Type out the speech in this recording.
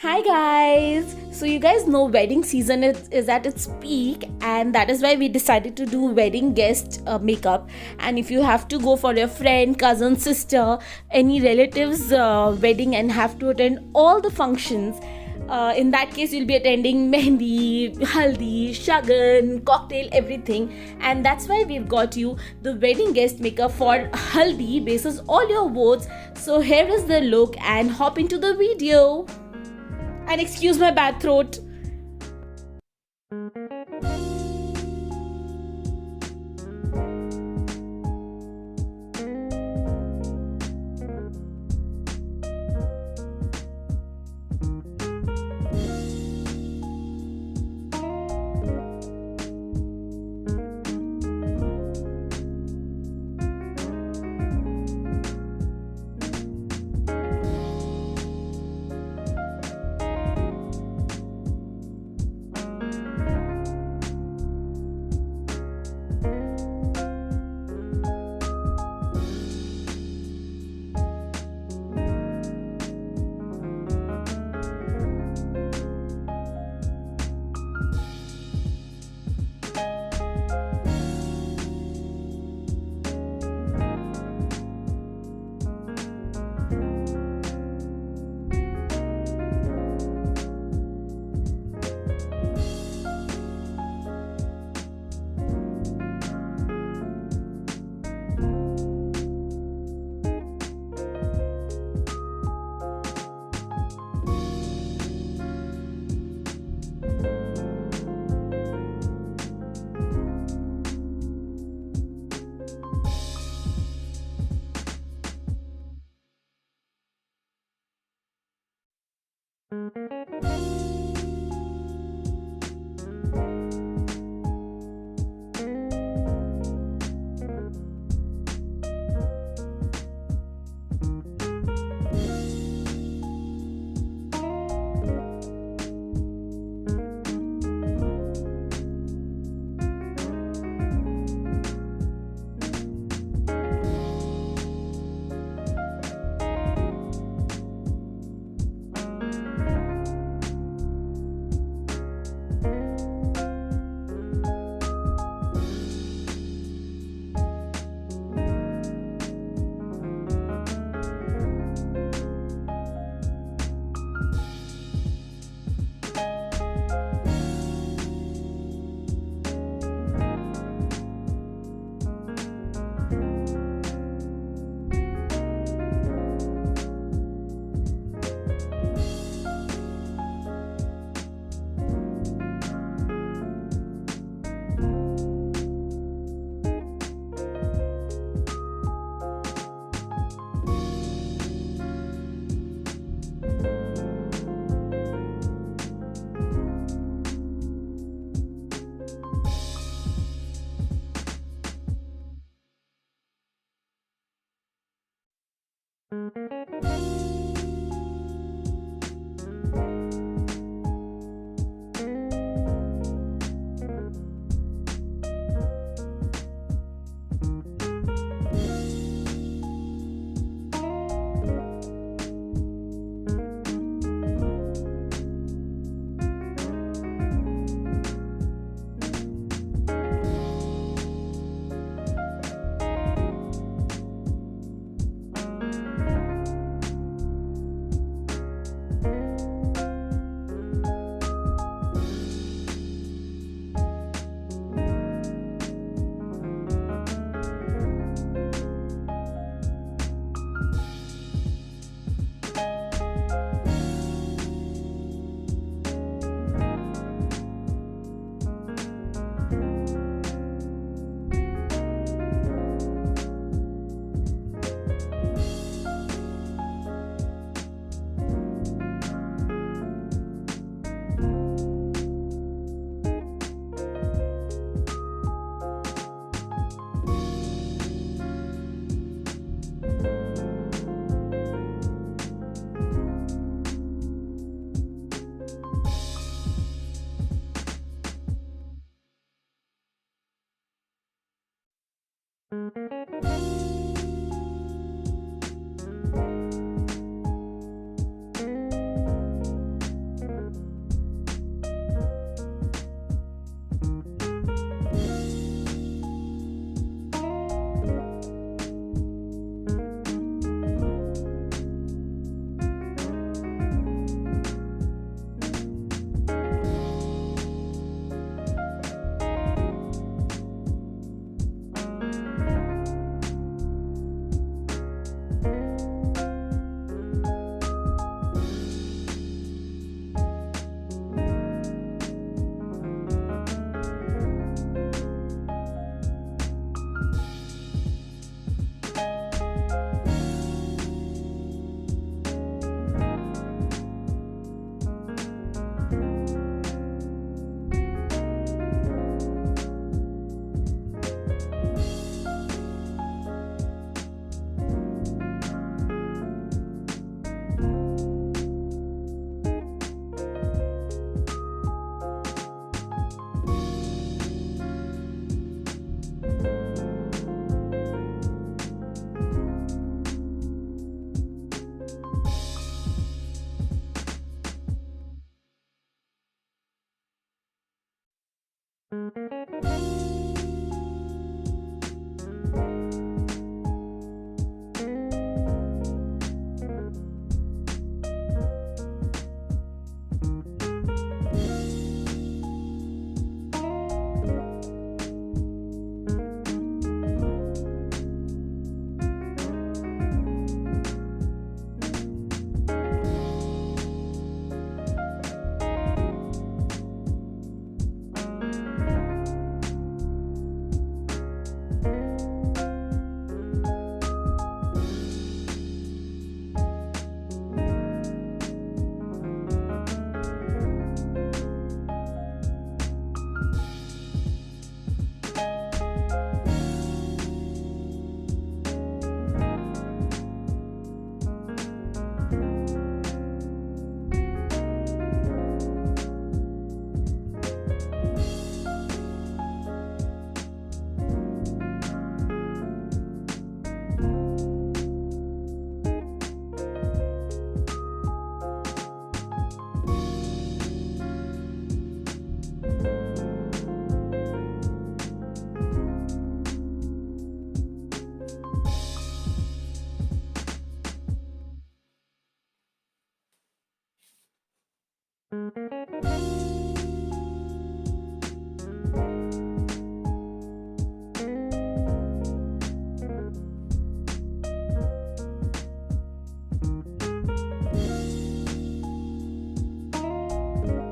Hi guys! So you guys know wedding season is at its peak, and that is why we decided to do wedding guest makeup. And if you have to go for your friend, cousin, sister, any relatives wedding and have to attend all the functions, in that case you'll be attending mehndi, haldi, shagan, cocktail, everything. And that's why we've got you the wedding guest makeup for haldi bases all your votes. So here is the look and hop into the video. And excuse my bad throat.